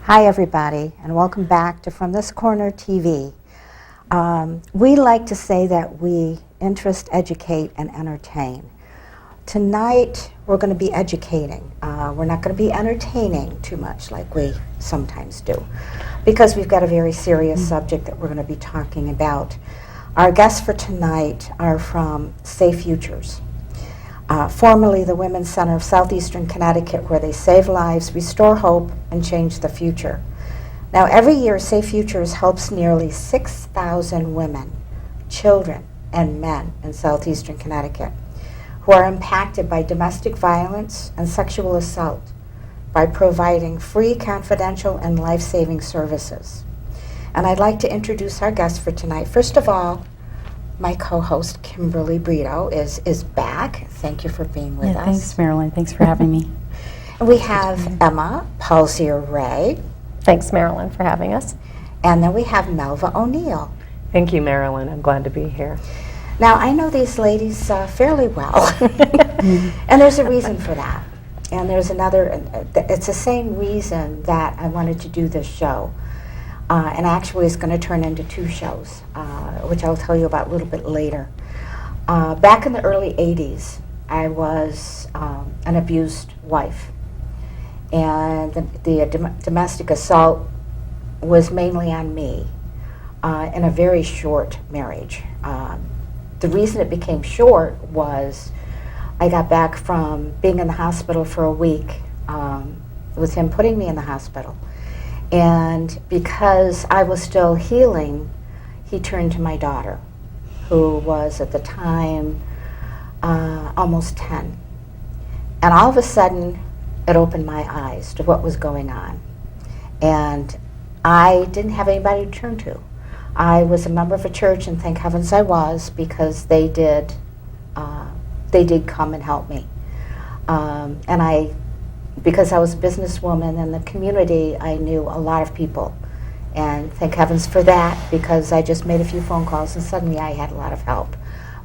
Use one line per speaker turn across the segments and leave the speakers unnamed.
Hi everybody, and welcome back to From This Corner TV. We like to say that we interest, educate, and entertain. Tonight we're going to be educating. We're not going to be entertaining too much like we sometimes do, because we've got a very serious subject that we're going to be talking about. Our guests for tonight are from Safe Futures, formerly the Women's Center of Southeastern Connecticut, where they save lives, restore hope, and change the future. Now, every year, Safe Futures helps nearly 6,000 women, children, and men in Southeastern Connecticut who are impacted by domestic violence and sexual assault by providing free, confidential, and life-saving services. And I'd like to introduce our guests for tonight. First of all, my co-host, Kimberly Brito, is back. Thank you for being with us.
Thanks, Marilyn. Thanks for having me.
And we have Emma Palsier-Ray.
Thanks, Marilyn, for having us.
And then we have Melva O'Neill.
Thank you, Marilyn. I'm glad to be here.
Now, I know these ladies fairly well, and there's a reason for that. And there's another, it's the same reason that I wanted to do this show. And actually it's going to turn into two shows, which I'll tell you about a little bit later. Back in the early 80s, I was an abused wife. And the domestic assault was mainly on me in a very short marriage. The reason it became short was I got back from being in the hospital for a week with him putting me in the hospital. And because I was still healing, he turned to my daughter, who was at the time almost 10. And all of a sudden, it opened my eyes to what was going on. And I didn't have anybody to turn to. I was a member of a church, and thank heavens I was, because they did come and help me. Because I was a businesswoman in the community, I knew a lot of people. And thank heavens for that, because I just made a few phone calls and suddenly I had a lot of help.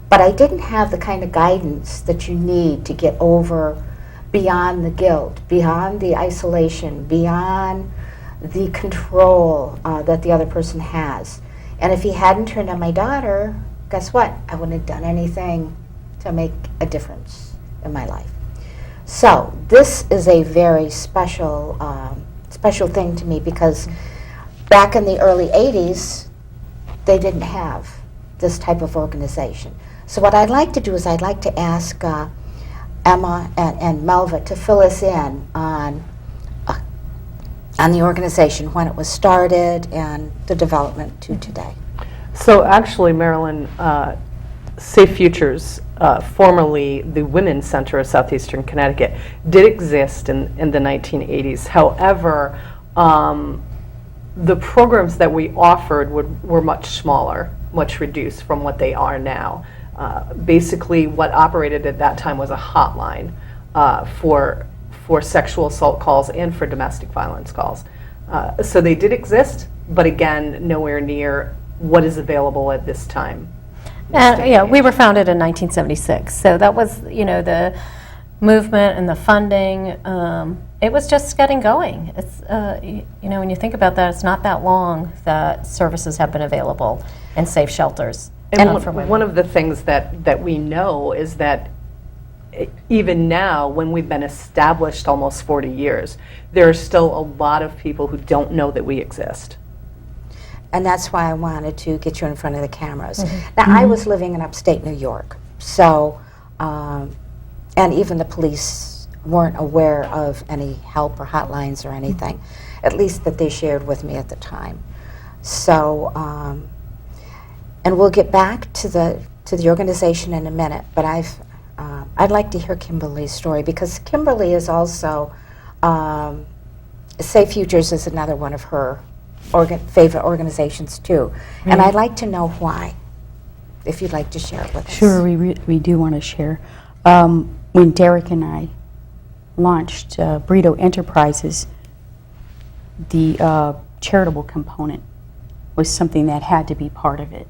But I didn't have the kind of guidance that you need to get over beyond the guilt, beyond the isolation, beyond the control that the other person has. And if he hadn't turned on my daughter, guess what? I wouldn't have done anything to make a difference in my life. So this is a very special thing to me, because back in the early 80s, they didn't have this type of organization. So what I'd like to do is I'd like to ask Emma and Melva to fill us in on the organization, when it was started, and the development to today.
So actually, Marilyn, Safe Futures, formerly the Women's Center of Southeastern Connecticut, did exist in the 1980s. However, the programs that we offered were much smaller, much reduced from what they are now. Basically, what operated at that time was a hotline for sexual assault calls and for domestic violence calls. So they did exist, but again, nowhere near what is available at this time.
And we were founded in 1976, so that was, the movement and the funding. It was just getting going. It's, when you think about that, it's not that long that services have been available and safe shelters.
And one of the things that we know is that even now, when we've been established almost 40 years, there are still a lot of people who don't know that we exist.
And that's why I wanted to get you in front of the cameras. Now, I was living in upstate New York, so, and even the police weren't aware of any help or hotlines or anything, at least that they shared with me at the time. So, and we'll get back to the organization in a minute, but I'd like to hear Kimberly's story, because Kimberly is also, Safe Futures is another one of her favorite organizations too. And I'd like to know why, if you'd like to share it with us.
Sure, we do want to share. When Derek and I launched Brito Enterprises, the charitable component was something that had to be part of it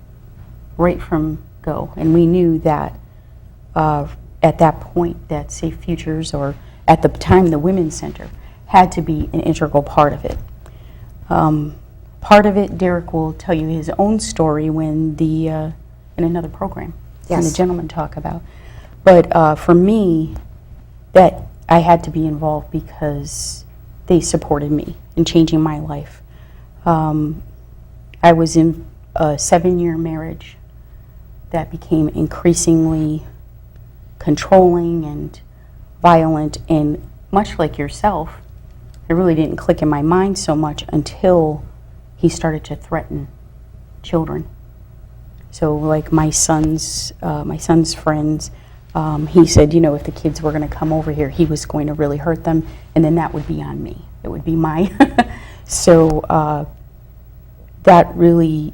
right from go. And we knew that at that point that Safe Futures, or at the time the Women's Center, had to be an integral part of it. Part of it, Derek will tell you his own story when in another program, when the
Yes.
gentlemen talk about. But for me, that I had to be involved because they supported me in changing my life. I was in a 7-year marriage that became increasingly controlling and violent, and much like yourself, it really didn't click in my mind so much until he started to threaten children. So like my son's friends, he said, you know, if the kids were going to come over here, he was going to really hurt them, and then that would be on me. It would be my... So that really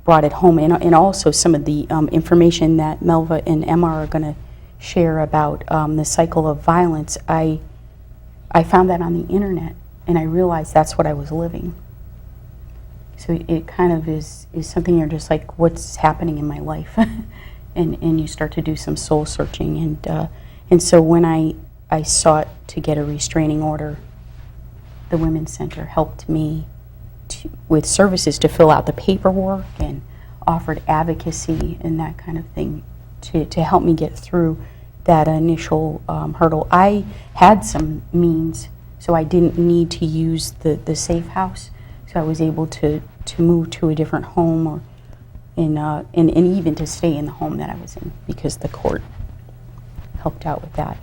brought it home. And also some of the information that Melva and Emma are going to share about the cycle of violence, I found that on the internet, and I realized that's what I was living. So it kind of is something you're just like, what's happening in my life? and you start to do some soul searching. And so when I sought to get a restraining order, the Women's Center helped me with services to fill out the paperwork and offered advocacy and that kind of thing to help me get through that initial hurdle. I had some means, so I didn't need to use the safe house. So I was able to move to a different home, or and even to stay in the home that I was in, because the court helped out with that.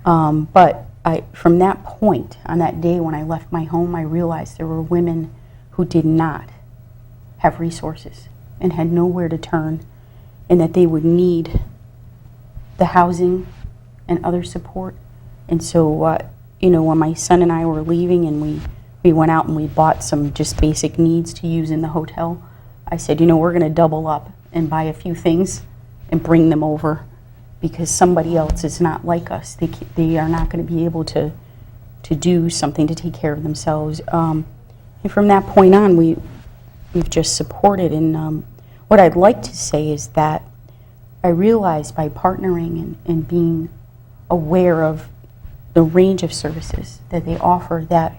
But from that point, on that day when I left my home, I realized there were women who did not have resources and had nowhere to turn, and that they would need the housing and other support. And so, you know, when my son and I were leaving and we went out and we bought some just basic needs to use in the hotel, I said, you know, we're going to double up and buy a few things and bring them over, because somebody else is not like us. They are not going to be able to do something to take care of themselves. And from that point on, we've just supported. And what I'd like to say is that I realized by partnering and being aware of the range of services that they offer, that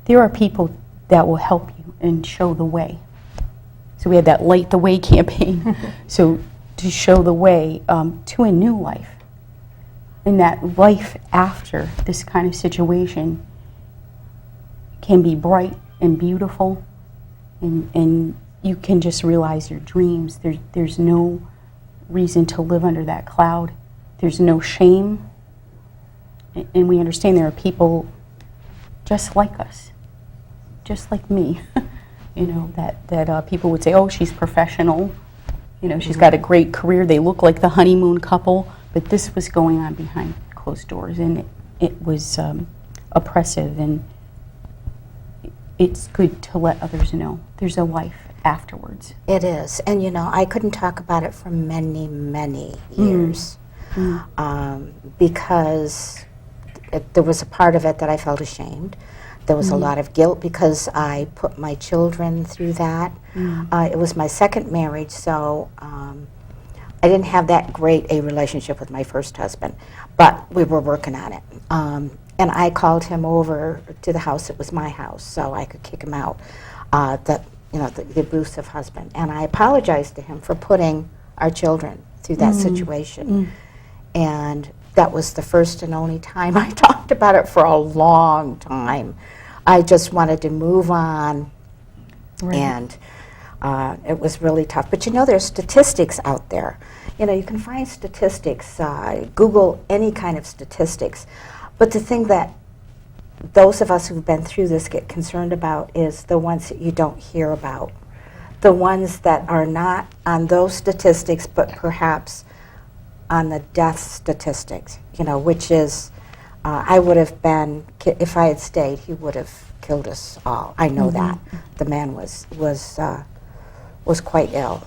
there are people that will help you and show the way. So we had that Light the Way campaign. So to show the way to a new life, and that life after this kind of situation can be bright and beautiful, and you can just realize your dreams. There's no reason to live under that cloud. There's no shame. And we understand there are people just like us, just like me, you know, that people would say, oh, she's professional, you know, she's got a great career, they look like the honeymoon couple, but this was going on behind closed doors, and it was oppressive, and it's good to let others know there's a life afterwards.
It is. And, you know, I couldn't talk about it for many, many years because there was a part of it that I felt ashamed. There was a lot of guilt because I put my children through that. It was my second marriage, so I didn't have that great a relationship with my first husband, but we were working on it. And I called him over to the house. It was my house, so I could kick him out, the abusive husband. And I apologized to him for putting our children through that situation. And that was the first and only time I talked about it for a long time. I just wanted to move on, and it was really tough. But you know, there's statistics out there. You know, you can find statistics, Google any kind of statistics. But the thing that those of us who've been through this get concerned about is the ones that you don't hear about. The ones that are not on those statistics, but perhaps on the death statistics, you know, which is, I would have been, if I had stayed, he would have killed us all. I know that. The man was quite ill.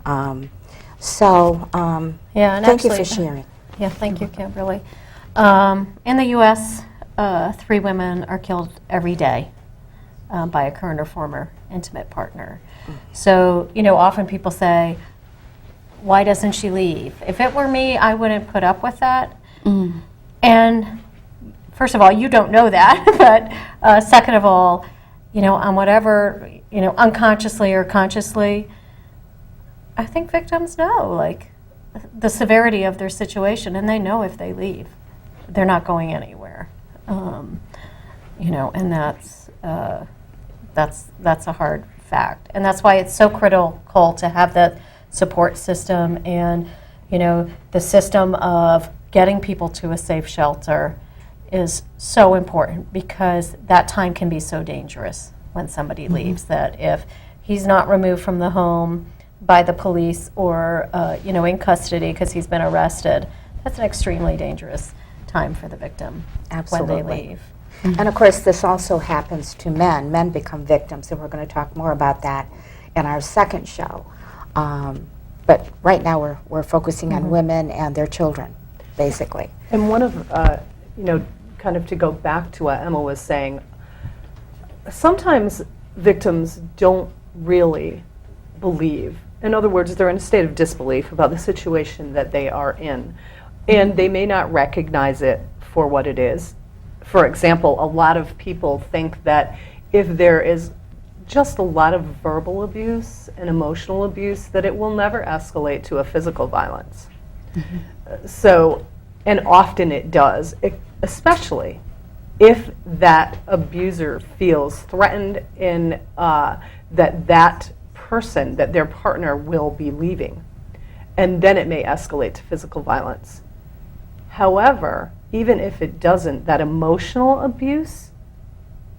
Yeah, and
thank you
actually,
for sharing.
Yeah, thank you, Kimberly. In the U.S., 3 women are killed every day by a current or former intimate partner. So, you know, often people say, why doesn't she leave? If it were me, I wouldn't put up with that. And first of all, you don't know that, but second of all, on whatever, unconsciously or consciously, I think victims know, like, the severity of their situation, and they know if they leave, they're not going anywhere. And that's a hard fact. And that's why it's so critical to have that support system and, the system of getting people to a safe shelter is so important, because that time can be so dangerous when somebody leaves, that if he's not removed from the home by the police or, in custody because he's been arrested, that's an extremely dangerous time for the victim when they leave.
And of course, this also happens to men. Men become victims, and we're going to talk more about that in our second show. But right now, we're focusing on women and their children, basically.
And one of, kind of to go back to what Emma was saying, sometimes victims don't really believe. In other words, they're in a state of disbelief about the situation that they are in, and they may not recognize it for what it is. For example, a lot of people think that if there is just a lot of verbal abuse and emotional abuse, that it will never escalate to a physical violence. So, and often it does, especially if that abuser feels threatened in that person, that their partner will be leaving. And then it may escalate to physical violence. However, even if it doesn't, that emotional abuse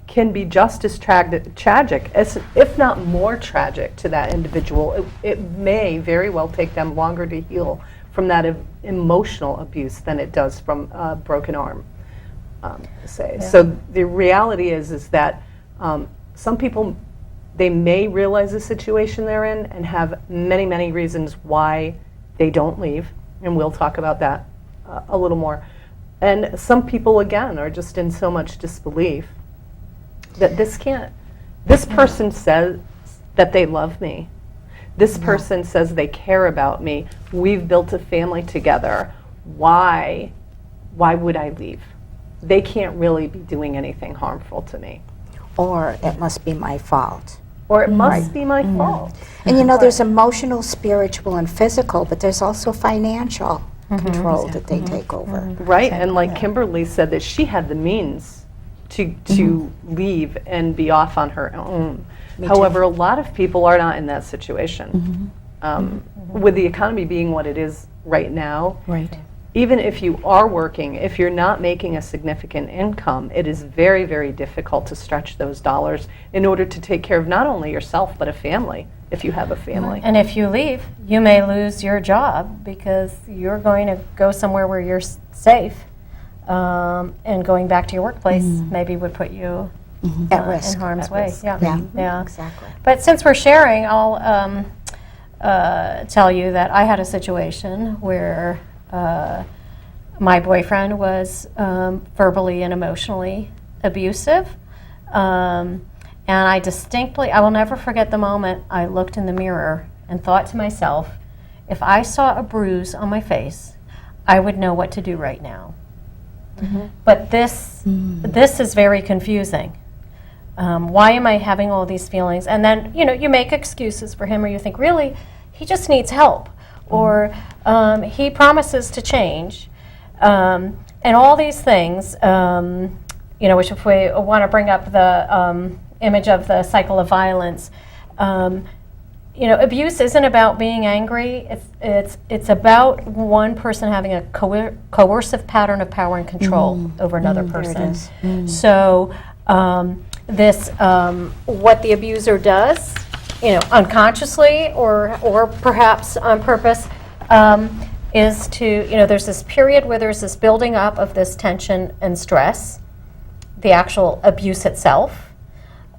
can be just as tragic, as, if not more tragic, to that individual. It may very well take them longer to heal from that emotional abuse than it does from a broken arm, say. Yeah. So the reality is that some people, they may realize the situation they're in and have many, many reasons why they don't leave, and we'll talk about that a little more. And some people, again, are just in so much disbelief that this person says that they love me. This person says they care about me. We've built a family together. Why would I leave? They can't really be doing anything harmful to me.
Or it must be my fault.
Or it must be my fault.
And there's emotional, spiritual, and physical, but there's also financial control that they take over.
Right, and like Kimberly said, that she had the means to leave and be off on her own. However, a lot of people are not in that situation. With the economy being what it is right now, even if you are working, if you're not making a significant income, it is very, very difficult to stretch those dollars in order to take care of not only yourself, but a family, if you have a family.
And if you leave, you may lose your job because you're going to go somewhere where you're safe, and going back to your workplace maybe would put you
at risk.
In harm's way.
Yeah, exactly.
But since we're sharing, I'll tell you that I had a situation where my boyfriend was verbally and emotionally abusive. And I will never forget the moment I looked in the mirror and thought to myself, if I saw a bruise on my face, I would know what to do right now. But this is very confusing. Why am I having all these feelings? And then, you make excuses for him, or you think, really, he just needs help. Or he promises to change, and all these things, which if we want to bring up the image of the cycle of violence, abuse isn't about being angry. It's about one person having a coercive pattern of power and control over another person. So what the abuser does, unconsciously or perhaps on purpose, is to, there's this period where there's this building up of this tension and stress, the actual abuse itself,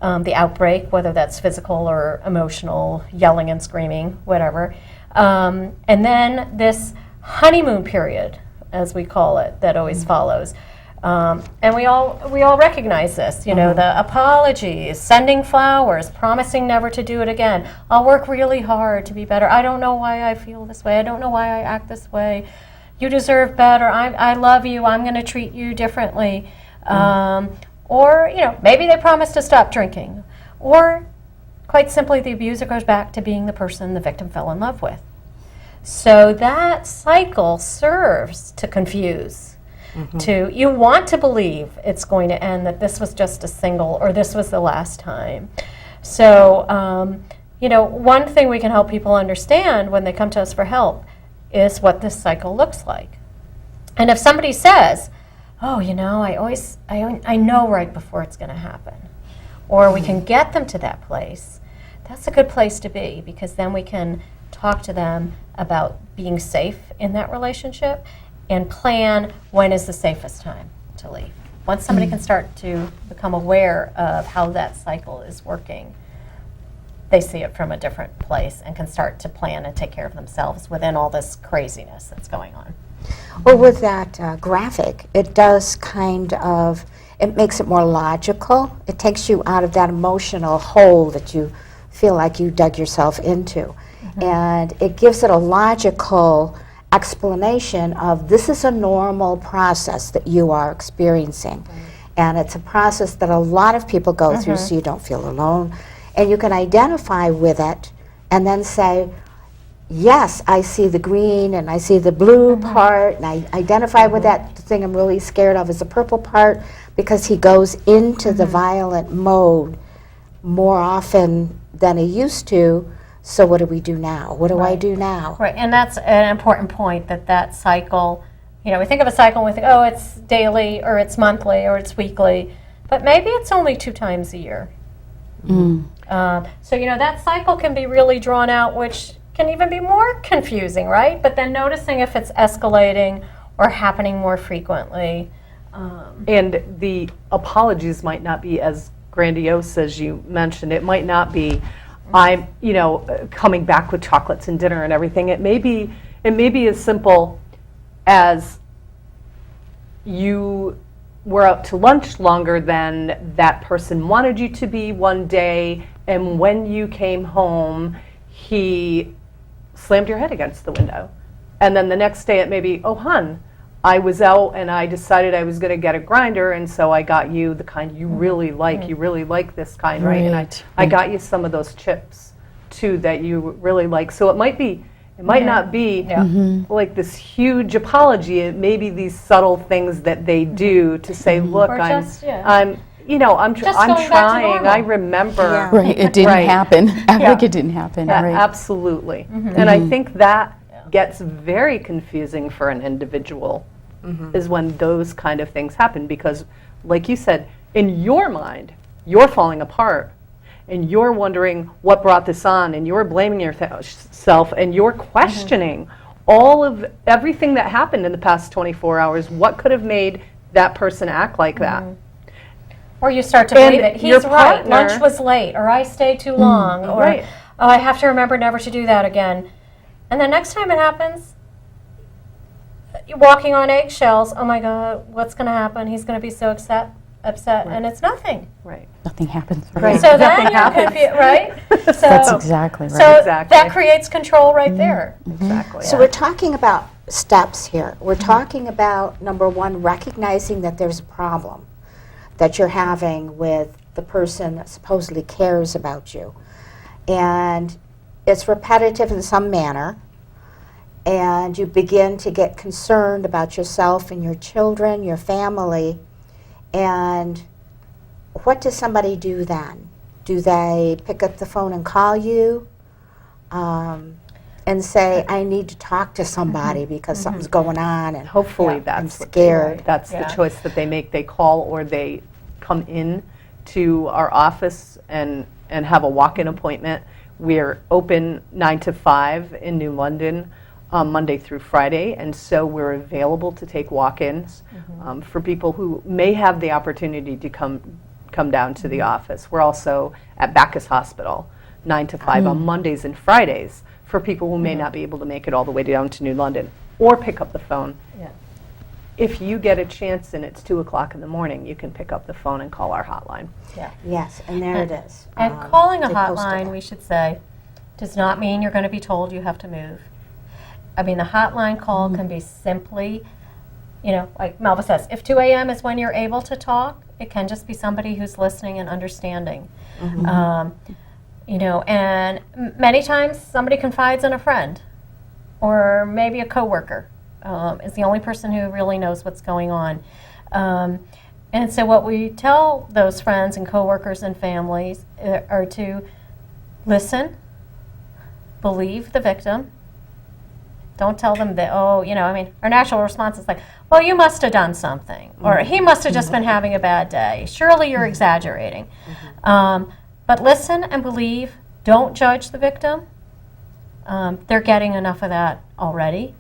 the outbreak, whether that's physical or emotional, yelling and screaming, whatever. And then this honeymoon period, as we call it, that always follows. And we all recognize this, the apologies, sending flowers, promising never to do it again. I'll work really hard to be better. I don't know why I feel this way. I don't know why I act this way. You deserve better. I love you. I'm going to treat you differently. Or, maybe they promise to stop drinking. Or, quite simply, the abuser goes back to being the person the victim fell in love with. So that cycle serves to confuse. You want to believe it's going to end, that this was just a single, or this was the last time. So, one thing we can help people understand when they come to us for help is what this cycle looks like. And if somebody says, oh, I know right before it's going to happen, or we can get them to that place, that's a good place to be, because then we can talk to them about being safe in that relationship and plan when is the safest time to leave. Once somebody can start to become aware of how that cycle is working, they see it from a different place and can start to plan and take care of themselves within all this craziness that's going on.
Well, with that graphic, it does it makes it more logical. It takes you out of that emotional hole that you feel like you dug yourself into. And it gives it a logical explanation of this is a normal process that you are experiencing. And it's a process that a lot of people go through, so you don't feel alone. And you can identify with it and then say, yes, I see the green and I see the blue part, and I identify with that. The thing I'm really scared of is the purple part, because he goes into the violent mode more often than he used to. So what do we do now? What do I do now?
Right, and that's an important point, that cycle, we think of a cycle and we think, oh, it's daily, or it's monthly, or it's weekly, but maybe it's only 2 times a year. So, that cycle can be really drawn out, which can even be more confusing, right? But then noticing if it's escalating or happening more frequently.
And the apologies might not be as grandiose as you mentioned. It might not be, I'm, coming back with chocolates and dinner and everything. It may be as simple as you were out to lunch longer than that person wanted you to be one day, and when you came home, he slammed your head against the window. And then the next day it may be, oh, hon, I was out and I decided I was going to get a grinder, and so I got you the kind you really like. You really like this kind, right? And I got you some of those chips, too, that you really like. So it might not be like this huge apology. It may be these subtle things that they do to say, look, I'm trying. I remember.
Right, it didn't happen. Act like it didn't happen.
Yeah,
right.
absolutely. And I think that gets very confusing for an individual is when those kind of things happen, because, like you said, in your mind, you're falling apart, and you're wondering what brought this on, and you're blaming yourself, and you're questioning all of everything that happened in the past 24 hours. What could have made that person act like that?
Or you start to believe it. He's right. Lunch was late, or I stayed too long, or oh, I have to remember never to do that again. And the next time it happens, you're walking on eggshells. Oh my God, what's going to happen? He's going to be so upset, and it's nothing.
Right.
Nothing happens.
Right.
So then you're confused, right? So,
That's exactly right.
So that creates control right there.
Exactly.
So we're talking about steps here. We're talking about, number one, recognizing that there's a problem that you're having with the person that supposedly cares about you. And it's repetitive in some manner, and you begin to get concerned about yourself and your children, your family. And what does somebody do then? Do they pick up the phone and call you and say, I need to talk to somebody because something's going on, and
hopefully
I'm
that's
scared.
That's the choice that they make. They call, or they come in to our office and have a walk-in appointment. We're open 9 to 5 in New London, Monday through Friday, and so we're available to take walk-ins for people who may have the opportunity to come down to the office. We're also at Bacchus Hospital, 9 to 5 on Mondays and Fridays for people who may not be able to make it all the way down to New London, or pick up the phone. If you get a chance and it's 2 o'clock in the morning, you can pick up the phone and call our hotline.
Yes, and there it is.
And calling a
they posted
hotline,
it.
we should say, does not mean you're going to be told you have to move. I mean, the hotline call can be simply, like Melva says, if 2 a.m. is when you're able to talk, it can just be somebody who's listening and understanding. And many times somebody confides in a friend or maybe a coworker is the only person who really knows what's going on. And so what we tell those friends and coworkers and families are to listen, believe the victim. Don't tell them that, our natural response is like, well, you must have done something, or he must have just been having a bad day. Surely you're exaggerating. But listen and believe. Don't judge the victim. They're getting enough of that already.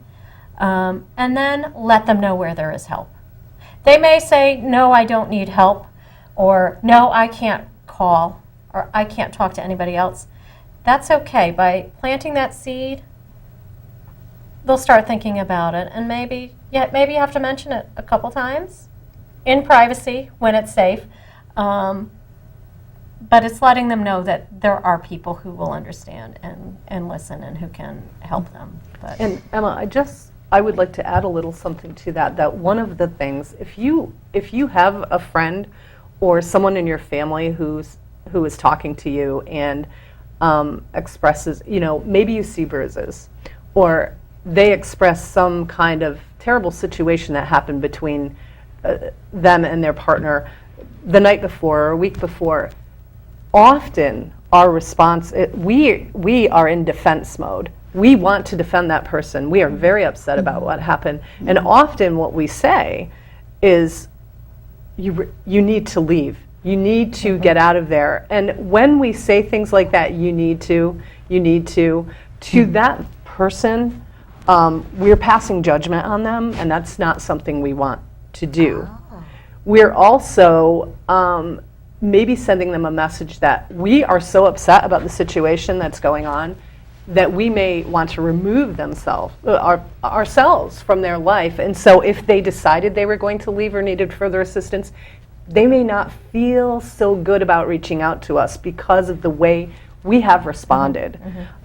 And then let them know where there is help. They may say, no, I don't need help, or no, I can't call, or I can't talk to anybody else. That's okay. By planting that seed, they'll start thinking about it, and maybe you have to mention it a couple times in privacy when it's safe. But it's letting them know that there are people who will understand and listen and who can help them. But
And Emma, I would like to add a little something to that one of the things, if you have a friend or someone in your family who is talking to you and expresses, maybe you see bruises, or they express some kind of terrible situation that happened between them and their partner the night before or a week before, often our response, we are in defense mode. We want to defend that person. We are very upset about what happened. And often what we say is, you need to leave. You need to get out of there. And when we say things like that, you need to, to that person, we're passing judgment on them, and that's not something we want to do. We're also maybe sending them a message that we are so upset about the situation that's going on that we may want to remove ourselves from their life. And so if they decided they were going to leave or needed further assistance, they may not feel so good about reaching out to us because of the way we have responded.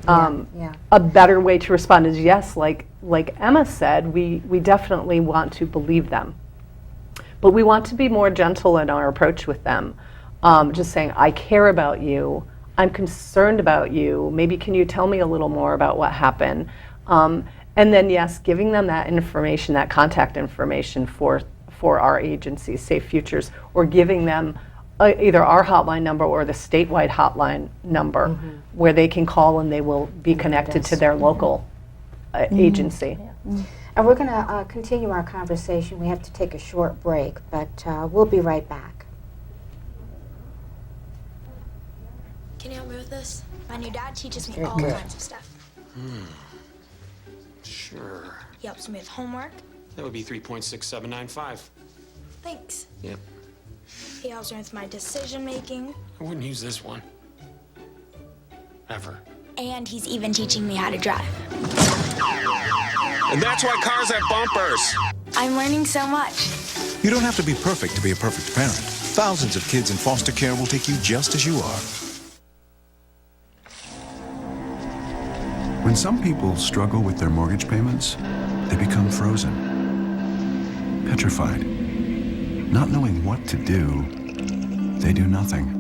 A better way to respond is, yes, like Emma said, we definitely want to believe them. But we want to be more gentle in our approach with them. Just saying, I care about you. I'm concerned about you. Maybe can you tell me a little more about what happened? And then, yes, giving them that information, that contact information for our agency, Safe Futures, or giving them either our hotline number or the statewide hotline number where they can call and they will be connected to their local agency.
And we're going to continue our conversation. We have to take a short break, but we'll be right back.
Can you help me with this? My new dad teaches me
Very
all
good.
kinds of stuff.
Sure.
He helps me with homework.
That would be 3.6795.
Thanks.
Yep.
He helps me with my decision making.
I wouldn't use this one. Ever.
And he's even teaching me how to drive.
And that's why cars have bumpers.
I'm learning so much.
You don't have to be perfect to be a perfect parent. Thousands of kids in foster care will take you just as you are. When some people struggle with their mortgage payments, they become frozen, petrified. Not knowing what to do, they do nothing.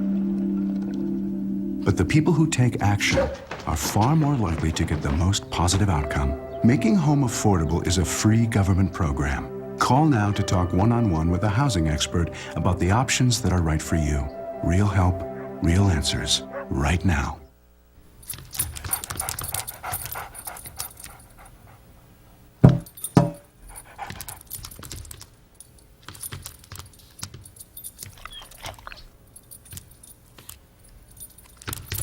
But the people who take action are far more likely to get the most positive outcome. Making Home Affordable is a free government program. Call now to talk one-on-one with a housing expert about the options that are right for you. Real help, real answers, right now.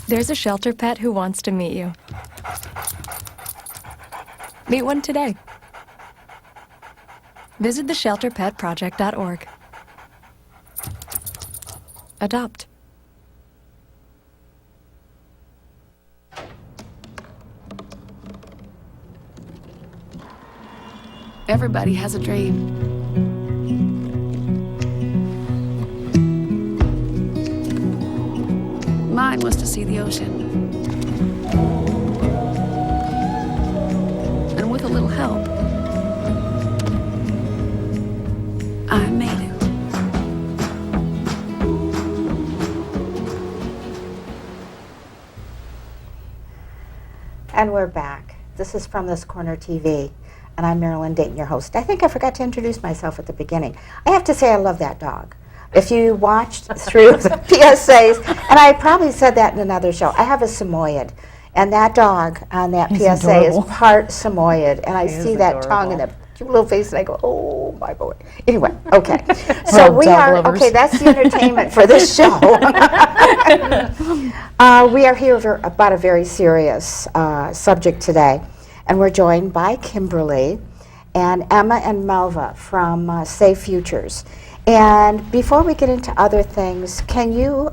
There's a shelter pet who wants to meet you. Meet one today. Visit theshelterpetproject.org. Adopt. Everybody has a dream. Mine was to see the ocean. And with a little help, I made it.
And we're back. This is From This Corner TV, and I'm Marilyn Dayton, your host. I think I forgot to introduce myself at the beginning. I have to say I love that dog. If you watched through the PSAs, and I probably said that in another show, I have a Samoyed, and that dog on that
He's
PSA
adorable.
is part Samoyed, and I
He is
see that tongue and
adorable.
that cute little face, and I go, oh, my boy. Anyway, okay.
We're
So
all
we
dog
are,
lovers.
okay, that's the entertainment for this show. We are here about a very serious subject today, and we're joined by Kimberly and Emma and Melva from Safe Futures. And before we get into other things, can you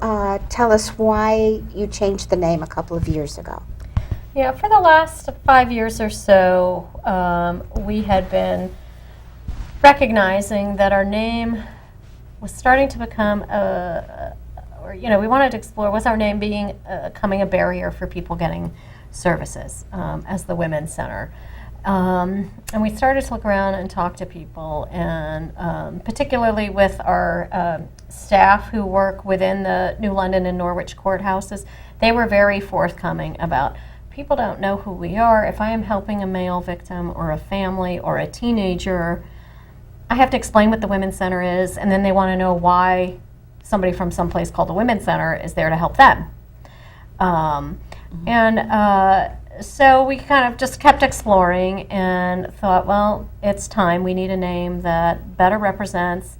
tell us why you changed the name a couple of years ago?
Yeah, for the last 5 years or so, we had been recognizing that our name was starting to become we wanted to explore, was our name becoming a barrier for people getting services as the Women's Center. And we started to look around and talk to people, and particularly with our staff who work within the New London and Norwich courthouses, they were very forthcoming about, people don't know who we are. If I am helping a male victim or a family or a teenager, I have to explain what the Women's Center is, and then they want to know why somebody from someplace called the Women's Center is there to help them. So we kind of just kept exploring and thought, well, it's time. We need a name that better represents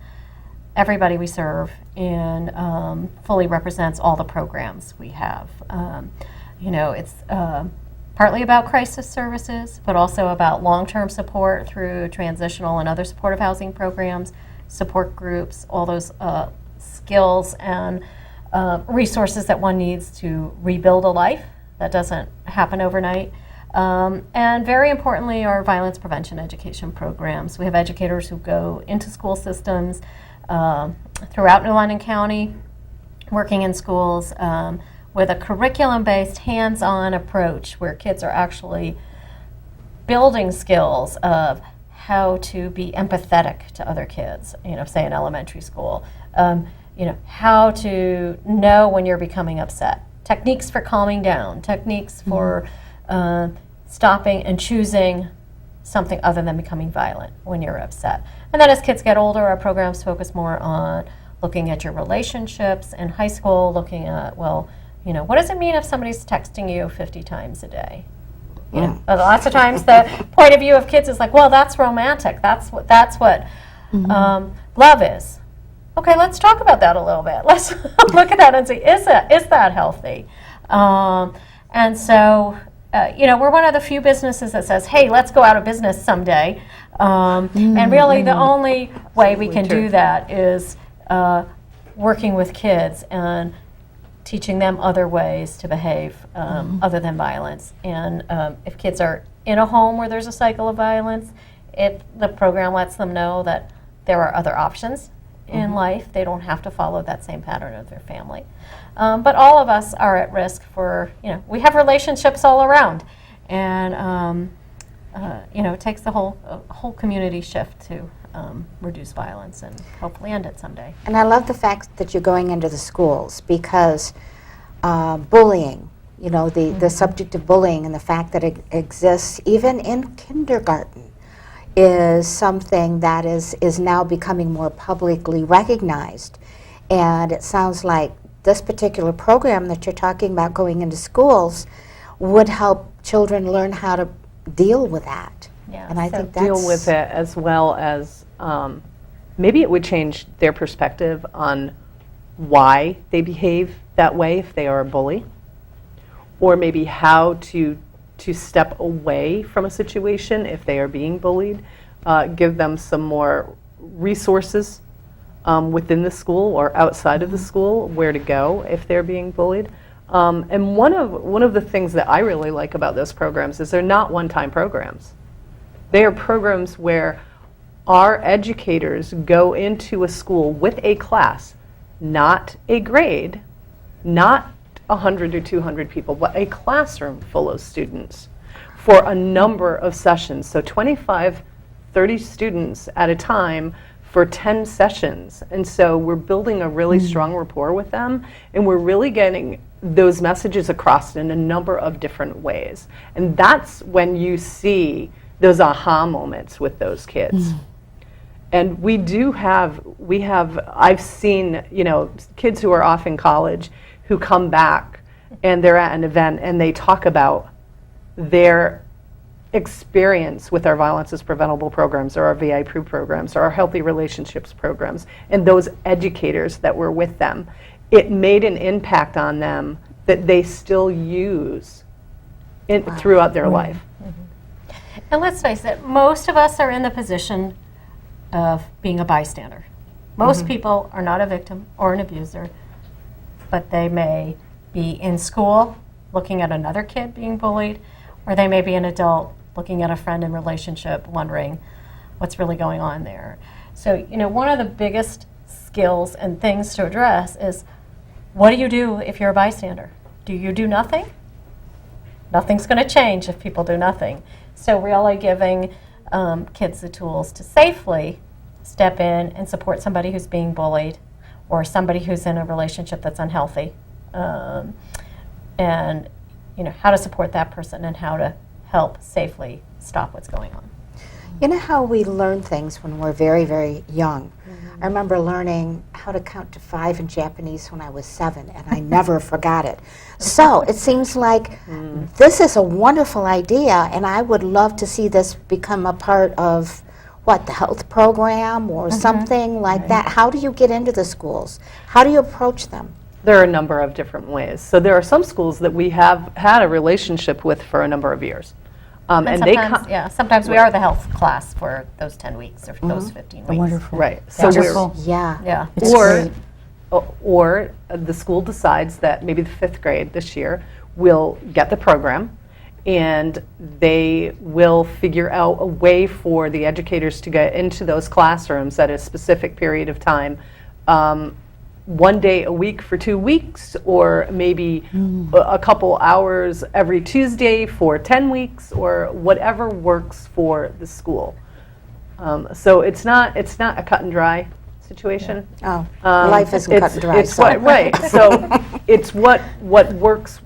everybody we serve and fully represents all the programs we have. It's partly about crisis services, but also about long-term support through transitional and other supportive housing programs, support groups, all those skills and resources that one needs to rebuild a life. That doesn't happen overnight. And very importantly, our violence prevention education programs. We have educators who go into school systems throughout New London County, working in schools with a curriculum-based, hands-on approach where kids are actually building skills of how to be empathetic to other kids, say in elementary school, how to know when you're becoming upset, techniques for calming down, techniques for stopping and choosing something other than becoming violent when you're upset. And then as kids get older, our programs focus more on looking at your relationships. In high school, looking at, what does it mean if somebody's texting you 50 times a day? Lots of times the point of view of kids is like, well, that's romantic. That's what love is. Okay, let's talk about that a little bit. Let's look at that and see, is that healthy? And so, we're one of the few businesses that says, hey, let's go out of business someday. And really the only way we can do that is working with kids and teaching them other ways to behave other than violence. And if kids are in a home where there's a cycle of violence, the program lets them know that there are other options in life. They don't have to follow that same pattern of their family. But all of us are at risk for, we have relationships all around. And, it takes the whole community shift to reduce violence and hopefully end it someday.
And I love the fact that you're going into the schools because bullying, the subject of bullying and the fact that it exists even in kindergarten is something that is now becoming more publicly recognized. And it sounds like this particular program that you're talking about going into schools would help children learn how to deal with that.
Yeah,
And I
so
think that's...
Deal with it, as well as maybe it would change their perspective on why they behave that way if they are a bully, or maybe how to step away from a situation if they are being bullied, give them some more resources within the school or outside of the school, where to go if they're being bullied. And one of the things that I really like about those programs is they're not one-time programs. They are programs where our educators go into a school with a class, not a grade, not 100 or 200 people, but a classroom full of students for a number of sessions. So 25, 30 students at a time for 10 sessions. And so we're building a really strong rapport with them, and we're really getting those messages across in a number of different ways. And that's when you see those aha moments with those kids. And I've seen, kids who are off in college who come back and they're at an event and they talk about their experience with our Violence is Preventable programs or our VIP programs or our Healthy Relationships programs and those educators that were with them. It made an impact on them that they still use throughout their life.
And let's face it, most of us are in the position of being a bystander. Most people are not a victim or an abuser, but they may be in school looking at another kid being bullied, or they may be an adult looking at a friend in relationship wondering what's really going on there. So, one of the biggest skills and things to address is, what do you do if you're a bystander? Do you do nothing? Nothing's going to change if people do nothing. So really giving kids the tools to safely step in and support somebody who's being bullied or somebody who's in a relationship that's unhealthy, and how to support that person and how to help safely stop what's going on.
You know how we learn things when we're very, very young? I remember learning how to count to 5 in Japanese when I was 7, and I never forgot it. So it seems like this is a wonderful idea, and I would love to see this become a part of, the health program or something like that. How do you get into the schools? How do you approach them?
There are a number of different ways. So there are some schools that we have had a relationship with for a number of years.
And sometimes we are the health class for those 10 weeks or those 15 weeks.
Wonderful.
Right. So
Wonderful.
Yeah.
Or the school decides that maybe the 5th grade this year will get the program, and they will figure out a way for the educators to get into those classrooms at a specific period of time, 1 day a week for 2 weeks, or maybe a couple hours every Tuesday for 10 weeks, or whatever works for the school. So it's not a cut and dry situation.
Oh, life isn't cut and dry.
It's right. So it's what works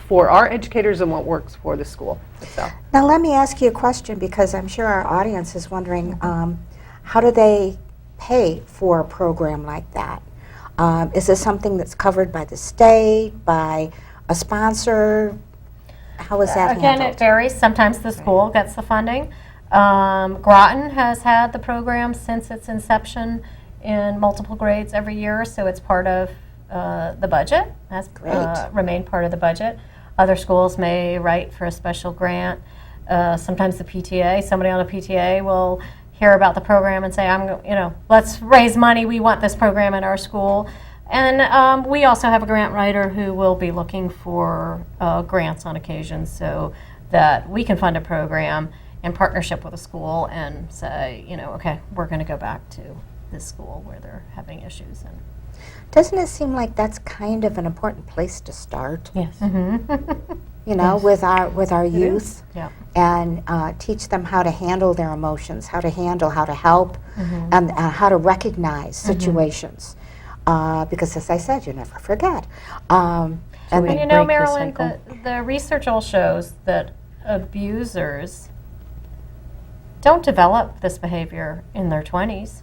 for our educators and what works for the school itself.
Now let me ask you a question, because I'm sure our audience is wondering, how do they pay for a program like that? Is this something that's covered by the state, by a sponsor? How is that
Again,
handled?
it varies. Sometimes the school gets the funding. Groton has had the program since its inception in multiple grades every year, so it's part of the budget, has remained part of the budget. Other schools may write for a special grant. Sometimes the PTA, somebody on the PTA will hear about the program and say, let's raise money, we want this program in our school. And we also have a grant writer who will be looking for grants on occasion so that we can fund a program in partnership with a school and say, okay, we're going to go back to this school where they're having issues. And
Doesn't it seem like that's kind of an important place to start?
Yes.
With our youth,
Yeah.
and teach them how to handle their emotions, how to help, and how to recognize situations. Because, as I said, you never forget.
And
break the
Marilyn,
cycle.
the research all shows that abusers don't develop this behavior in their 20s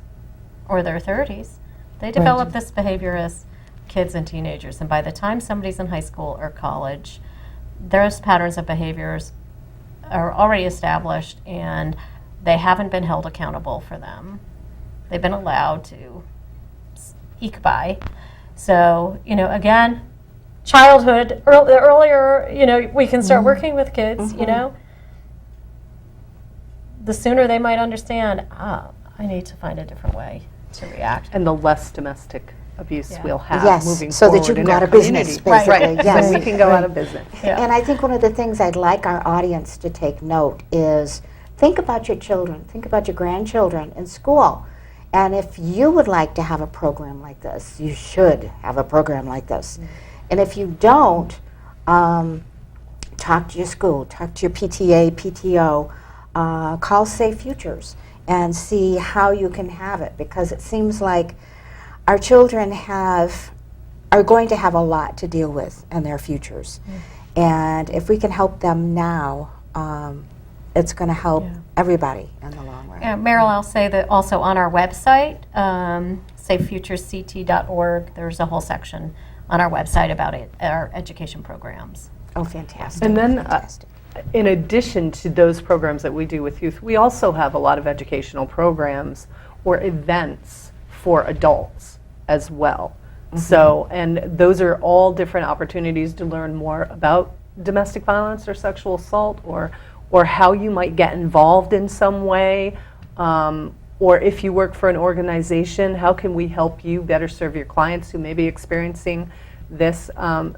or their 30s. They develop this behavior as kids and teenagers, and by the time somebody's in high school or college, those patterns of behaviors are already established, and they haven't been held accountable for them. They've been allowed to eke by. So, again, childhood, the earlier, we can start working with kids, the sooner they might understand, I need to find a different way to react.
And the less domestic abuse we'll have
Yes,
moving
so that
forward
you can
in
go
our
out of business,
community.
basically.
Right.
Yes.
So we can go out of business.
Yeah.
And I think one of the things I'd like our audience to take note is think about your children, think about your grandchildren in school. And if you would like to have a program like this, you should have a program like this. And if you don't, talk to your school, talk to your PTA, PTO, call Safe Futures and see how you can have it, because it seems like our children have are going to have a lot to deal with in their futures. And if we can help them now, it's going to help everybody in the long run.
Yeah, Meryl, I'll say that also on our website, safefuturesct.org, there's a whole section on our website about it, our education programs.
Oh, fantastic.
And then,
fantastic.
in addition to those programs that we do with youth, we also have a lot of educational programs or events for adults as well. So, and those are all different opportunities to learn more about domestic violence or sexual assault, or how you might get involved in some way, or if you work for an organization, how can we help you better serve your clients who may be experiencing this.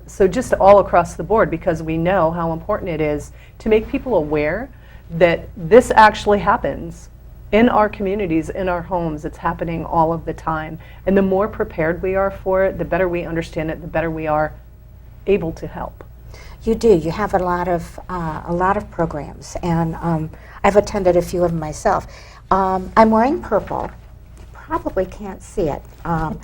So just all across the board, because we know how important it is to make people aware that this actually happens in our communities, in our homes. It's happening all of the time. And the more prepared we are for it, the better we understand it, the better we are able to help.
You do. You have a lot of programs, and I've attended a few of them myself. I'm wearing purple. You probably can't see it, but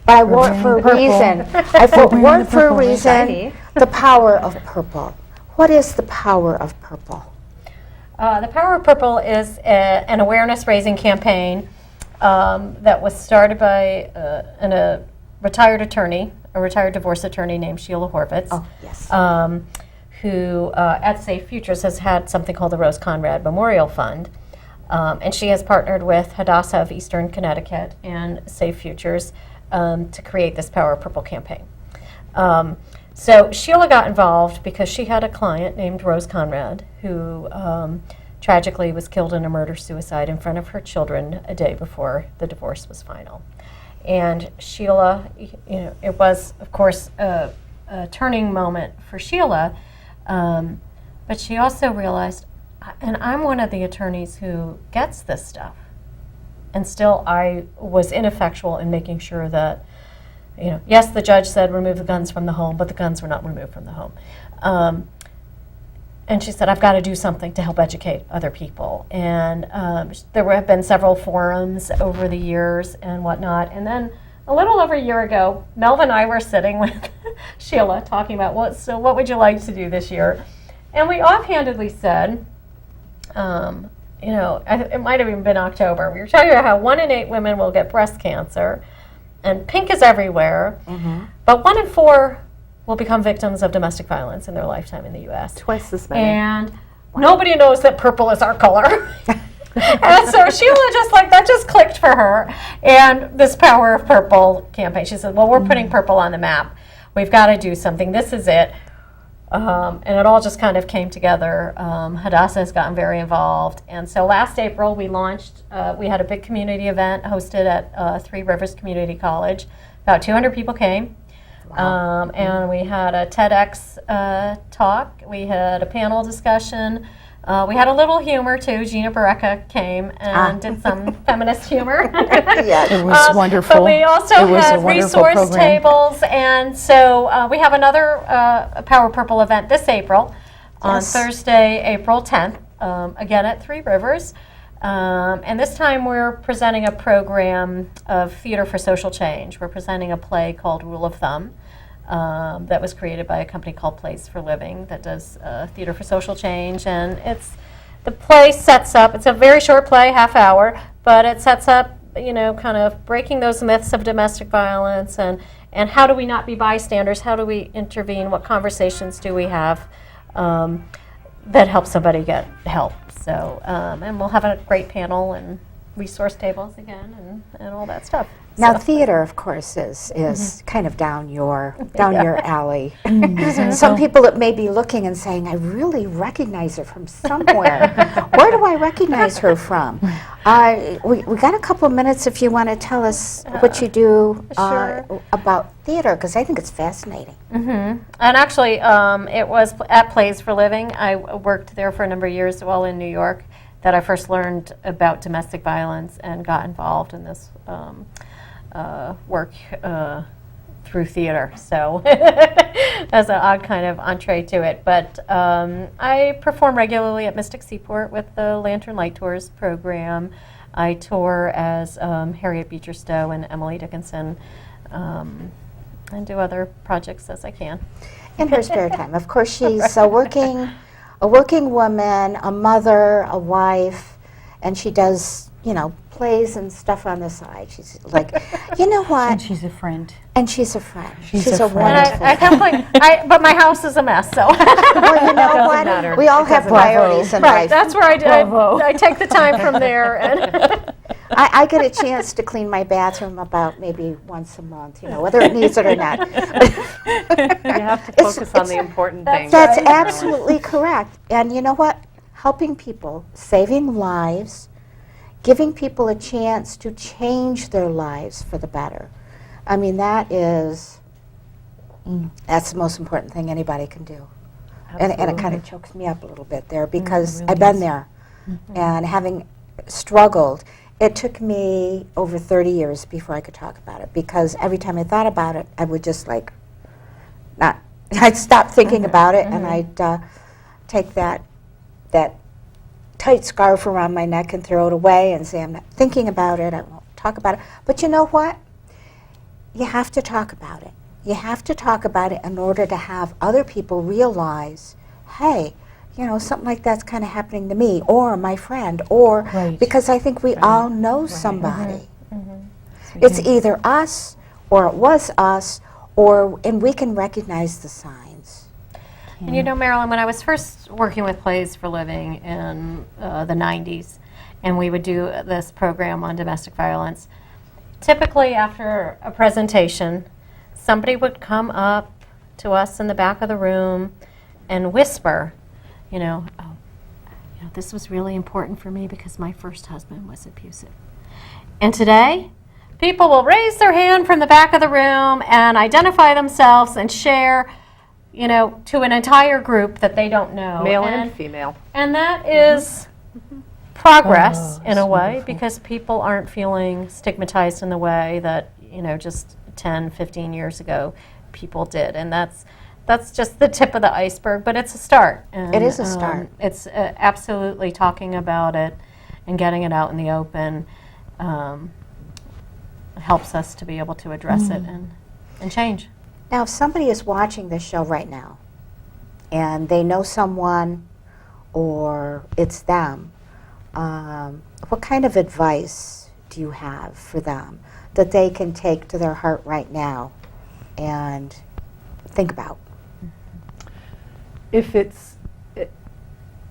I wore it for a reason. I wore it for a reason. The power of purple. What is the power of purple?
The Power of Purple is an awareness-raising campaign that was started by a retired attorney, a retired divorce attorney named Sheila Horvitz.
Oh, yes.
Who at Safe Futures has had something called the Rose Conrad Memorial Fund. And she has partnered with Hadassah of Eastern Connecticut and Safe Futures to create this Power of Purple campaign. So Sheila got involved because she had a client named Rose Conrad who tragically was killed in a murder-suicide in front of her children a day before the divorce was final. And Sheila, it was, of course, a turning moment for Sheila, but she also realized, and I'm one of the attorneys who gets this stuff, and still I was ineffectual in making sure that, yes, the judge said remove the guns from the home, but the guns were not removed from the home. And she said, I've got to do something to help educate other people. And there have been several forums over the years and whatnot. And then a little over a year ago, Melvin and I were sitting with Sheila talking about, what would you like to do this year? And we offhandedly said, it might have even been October. We were talking about how 1 in 8 women will get breast cancer, and pink is everywhere, but 1 in 4 will become victims of domestic violence in their lifetime in the U.S.
Twice as many.
And nobody knows that purple is our color. And so Sheila that just clicked for her. And this Power of Purple campaign, she said, well, we're putting purple on the map. We've got to do something. This is it. And it all just kind of came together. Hadassah has gotten very involved. And so last April we launched, we had a big community event hosted at Three Rivers Community College. About 200 people came. Wow. And we had a TEDx talk. We had a panel discussion. We had a little humor too. Gina Barreca came and did some feminist humor.
Yes.
It was wonderful.
But we also had resource tables, and so we have another Power Purple event this April, on Thursday, April 10th, again at Three Rivers. And this time we're presenting a program of theater for social change. We're presenting a play called Rule of Thumb that was created by a company called Plays for Living that does theater for social change. And the play sets up, it's a very short play, half hour, but it sets up, kind of breaking those myths of domestic violence and how do we not be bystanders, how do we intervene, what conversations do we have that help somebody get help. So, and we'll have a great panel and resource tables again and all that stuff.
Now, theater, of course, is kind of down your alley. Some people that may be looking and saying, I really recognize her from somewhere. Where do I recognize her from? We got a couple of minutes if you want to tell us what you do about theater, because I think it's fascinating.
And actually, it was at Plays for Living. I worked there for a number of years while in New York that I first learned about domestic violence and got involved in this work through theater. So as an odd kind of entree to it. But I perform regularly at Mystic Seaport with the Lantern Light Tours program. I tour as Harriet Beecher Stowe and Emily Dickinson. and do other projects as I can.
In her spare time. Of course, she's a working woman, a mother, a wife, and she does, plays and stuff on the side. She's like, you know what?
And she's a friend.
And she's a friend.
She's
She's
a
a
friend.
wonderful
I can't but my house is a mess, so.
Well, you know what?
matter.
We all
It
have
doesn't matter.
priorities in
Right,
life.
that's where
Bravo.
I take the time from there. And
I get a chance to clean my bathroom about maybe once a month, whether it needs it or not.
You have to focus on the important things.
That's
Marilyn.
absolutely correct. And you know what? Helping people, saving lives, giving people a chance to change their lives for the better. I mean, that's the most important thing anybody can do. And it kind of chokes me up a little bit there because I've been there. And having struggled, it took me over 30 years before I could talk about it because every time I thought about it, I would just I'd stop thinking about it and I'd take that tight scarf around my neck and throw it away and say, I'm not thinking about it, I won't talk about it. But you know what? You have to talk about it. You have to talk about it in order to have other people realize, hey, something like that's kind of happening to me or my friend or
Right.
because I think we all know somebody. It's either us or it was us and we can recognize the signs.
And Marilyn, when I was first working with plays for living in the 90s, and we would do this program on domestic violence, typically after a presentation, somebody would come up to us in the back of the room and whisper, this was really important for me because my first husband was abusive. And today, people will raise their hand from the back of the room and identify themselves and share, to an entire group that they don't know.
Male and female.
And that is progress
Oh,
in a
that's
way
wonderful.
because people aren't feeling stigmatized in the way that, just 10, 15 years ago people did. And that's just the tip of the iceberg, but it's a start. And,
It is a start.
It's absolutely talking about it and getting it out in the open helps us to be able to address it and change.
Now, if somebody is watching this show right now and they know someone or it's them, what kind of advice do you have for them that they can take to their heart right now and think about?
If it's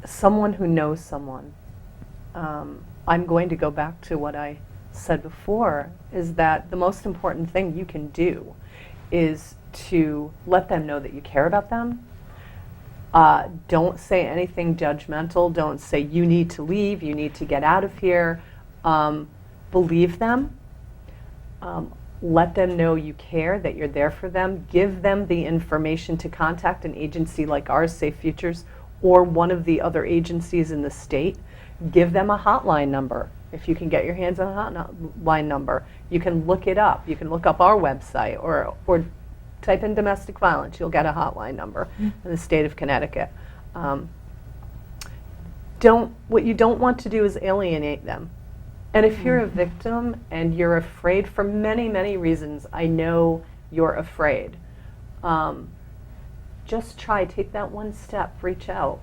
someone who knows someone, I'm going to go back to what I said before, is that the most important thing you can do is to let them know that you care about them. Don't say anything judgmental. Don't say, you need to leave, you need to get out of here. Believe them. Let them know you care, that you're there for them. Give them the information to contact an agency like ours, Safe Futures, or one of the other agencies in the state. Give them a hotline number. If you can get your hands on a hotline number, you can look it up. You can look up our website or type in domestic violence. You'll get a hotline number in the state of Connecticut. What you don't want to do is alienate them. And if you're a victim and you're afraid for many, many reasons, I know you're afraid. Just take that one step, reach out.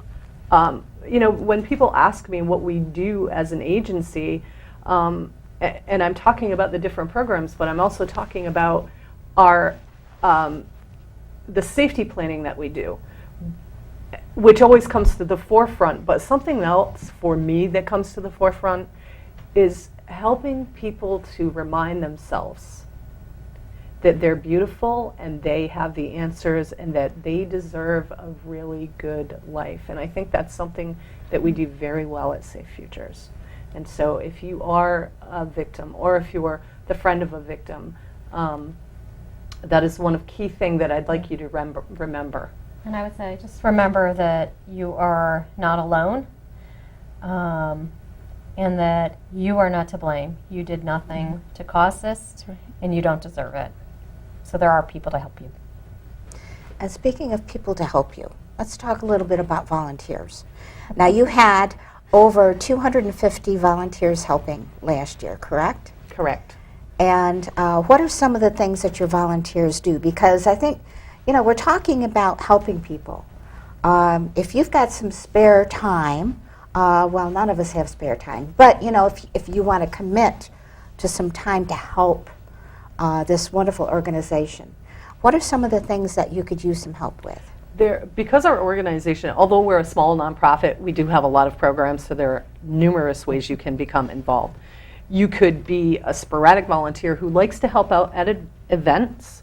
When people ask me what we do as an agency, and I'm talking about the different programs, but I'm also talking about our the safety planning that we do, which always comes to the forefront. But something else for me that comes to the forefront is helping people to remind themselves that they're beautiful and they have the answers and that they deserve a really good life. And I think that's something that we do very well at Safe Futures. And so if you are a victim or if you are the friend of a victim, that is one of key things that I'd like you to remember.
And I would say just remember that you are not alone. And that you are not to blame. You did nothing to cause this, and you don't deserve it. So there are people to help you.
And speaking of people to help you, let's talk a little bit about volunteers. Now, you had over 250 volunteers helping last year, correct?
Correct.
And what are some of the things that your volunteers do? Because I think, we're talking about helping people. If you've got some spare time, well, none of us have spare time, but if you want to commit to some time to help this wonderful organization, what are some of the things that you could use some help with?
Because our organization, although we're a small nonprofit, we do have a lot of programs, so there are numerous ways you can become involved. You could be a sporadic volunteer who likes to help out at events,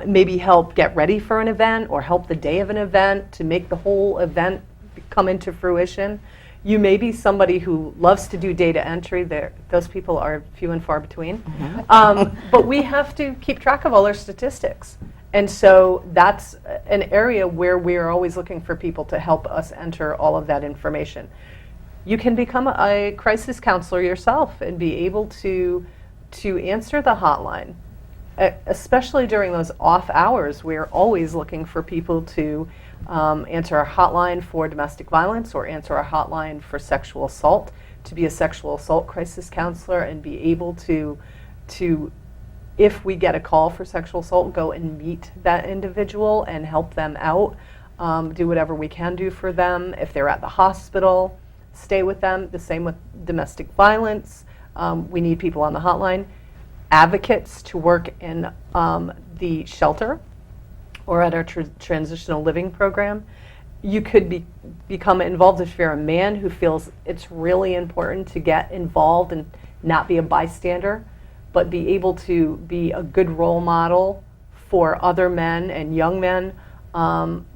maybe help get ready for an event or help the day of an event to make the whole event come into fruition. You may be somebody who loves to do data entry. Those people are few and far between. But we have to keep track of all our statistics. And so that's an area where we are always looking for people to help us enter all of that information. You can become a crisis counselor yourself and be able to answer the hotline, especially during those off hours. We're always looking for people to answer our hotline for domestic violence or answer our hotline for sexual assault, to be a sexual assault crisis counselor and be able to if we get a call for sexual assault, go and meet that individual and help them out, do whatever we can do for them. If they're at the hospital, stay with them. The same with domestic violence. We need people on the hotline. Advocates to work in the shelter or at our transitional living program. You could become involved if you're a man who feels it's really important to get involved and not be a bystander, but be able to be a good role model for other men and young men.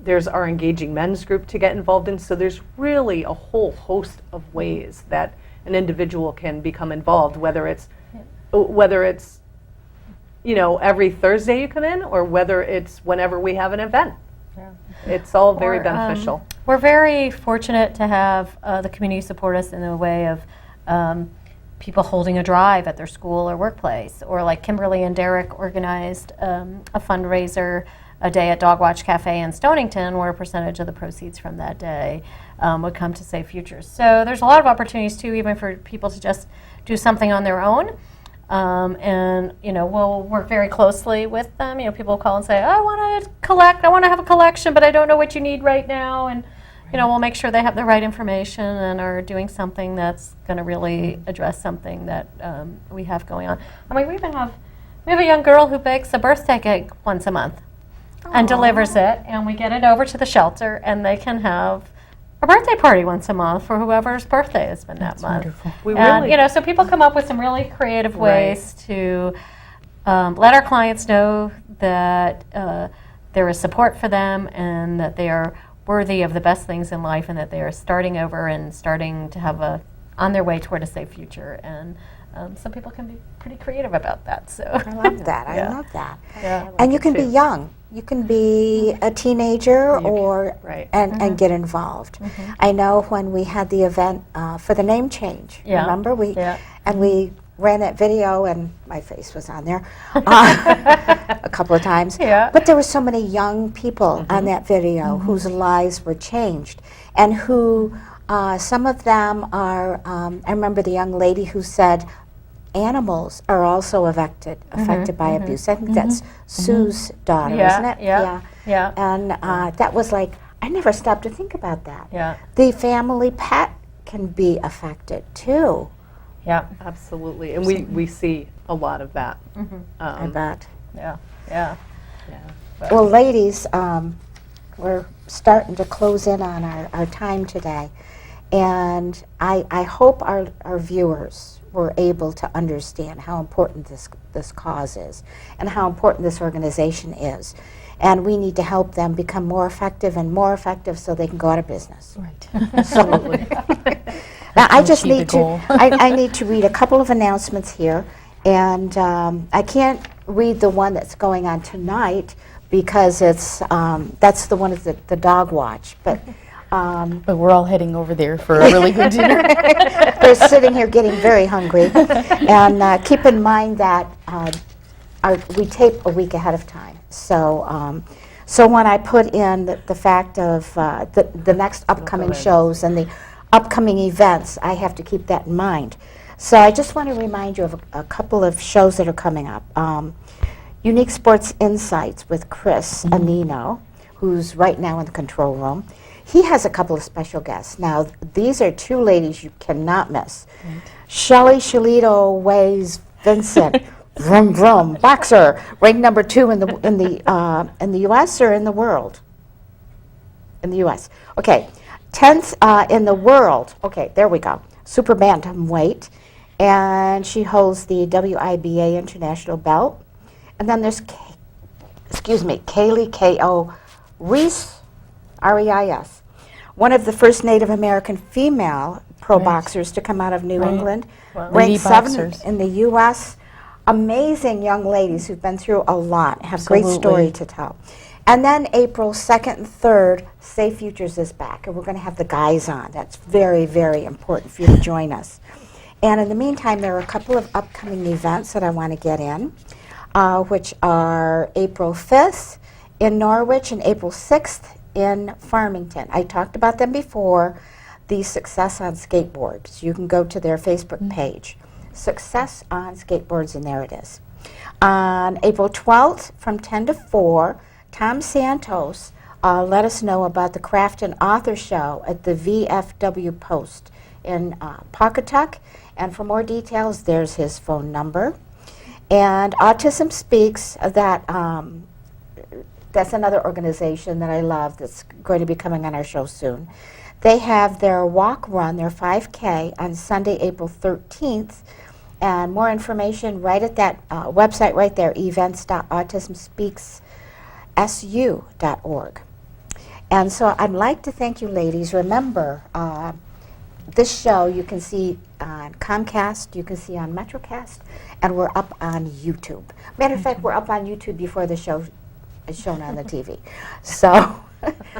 There's our Engaging Men's group to get involved in. So there's really a whole host of ways that an individual can become involved, whether it's every Thursday you come in, or whether it's whenever we have an event.
Yeah.
It's all very beneficial.
We're very fortunate to have the community support us in a way of people holding a drive at their school or workplace, or like Kimberly and Derek organized a fundraiser a day at Dog Watch Cafe in Stonington, where a percentage of the proceeds from that day would come to Save Futures. So there's a lot of opportunities too, even for people to just do something on their own. And we'll work very closely with them. People will call and say, I want to have a collection, but I don't know what you need right now. And we'll make sure they have the right information and are doing something that's going to really address something that we have going on. I mean, we have a young girl who bakes a birthday cake once a month and delivers it, and we get it over to the shelter, and they can have a birthday party once a month for whoever's birthday has been that month.
Wonderful.
And so people come up with some really creative ways to let our clients know that there is support for them and that they are worthy of the best things in life, and that they are starting over and starting to have on their way toward a safe future. And some people can be pretty creative about that. So
I love that. I love that.
Yeah.
And you can be young. You can be a teenager and get involved. I know when we had the event for the name change, remember? We ran that video, and my face was on there a couple of times.
Yeah.
But there were so many young people on that video whose lives were changed, and who some of them are, I remember the young lady who said, animals are also affected by abuse. I think that's Sue's daughter, isn't it?
Yeah.
And that was like, I never stopped to think about that.
Yeah.
The family pet can be affected too.
Yeah.
Absolutely. And we see a lot of that.
I bet.
Yeah.
Well, ladies, we're starting to close in on our time today. And I hope our viewers were able to understand how important this cause is and how important this organization is. And we need to help them become more effective so they can go out of business.
Right.
Absolutely. Now, I just need to, I need to read a couple of announcements here. And I can't read the one that's going on tonight because it's that's the one of the dog watch. But
we're all heading over there for a really good dinner.
they're sitting here getting very hungry. And keep in mind that we tape a week ahead of time. So so when I put in the fact of the next upcoming shows and the upcoming events, I have to keep that in mind. So I just want to remind you of a couple of shows that are coming up. Unique Sports Insights with Chris Anino, who's right now in the control room. He has a couple of special guests. Now, these are two ladies you cannot miss. Shelley Shalito weighs Vincent, vroom vroom, boxer, ranked number 2 in the U.S. or in the world? In the U.S. Okay, 10th in the world. Okay, there we go. Super bantamweight, and she holds the WIBA international belt. And then there's, Kaylee K.O. Reese, R-E-I-S, one of the first Native American female pro boxers to come out of New England, ranked 7th in the U.S. Amazing young ladies who've been through a lot, have great story to tell. And then April 2nd and 3rd, Safe Futures is back, and we're going to have the guys on. That's very, very important for you to join us. And in the meantime, there are a couple of upcoming events that I want to get in, which are April 5th in Norwich and April 6th in Farmington. I talked about them before, the Success on Skateboards. You can go to their Facebook page, Success on Skateboards, and there it is. On April 12th from 10 to 4, Tom Santos let us know about the Craft and Author Show at the VFW Post in Pawcatuck. And for more details, there's his phone number. And Autism Speaks, that's another organization that I love that's going to be coming on our show soon. They have their walk run, their 5K, on Sunday, April 13th. And more information right at that website right there, events.autismspeaks.su.org. And so I'd like to thank you, ladies. Remember, this show you can see on Comcast, you can see on Metrocast, and we're up on YouTube. Matter of fact, we're up on YouTube before the show is shown on the TV. So,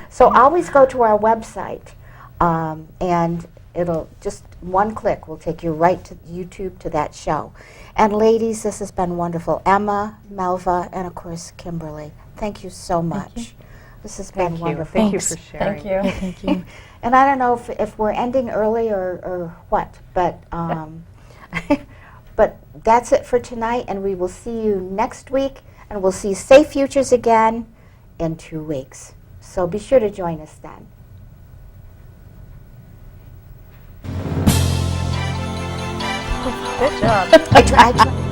so always go to our website, and it'll just one click will take you right to YouTube to that show. And ladies, this has been wonderful. Emma, Melva, and of course Kimberly. Thank you so much. This has been wonderful.
Thank you for sharing.
Thank you.
And I don't know if we're ending early or what, but but that's it for tonight, and we will see you next week, and we'll see Safe Futures again in 2 weeks. So be sure to join us then.
Good job.
I tried.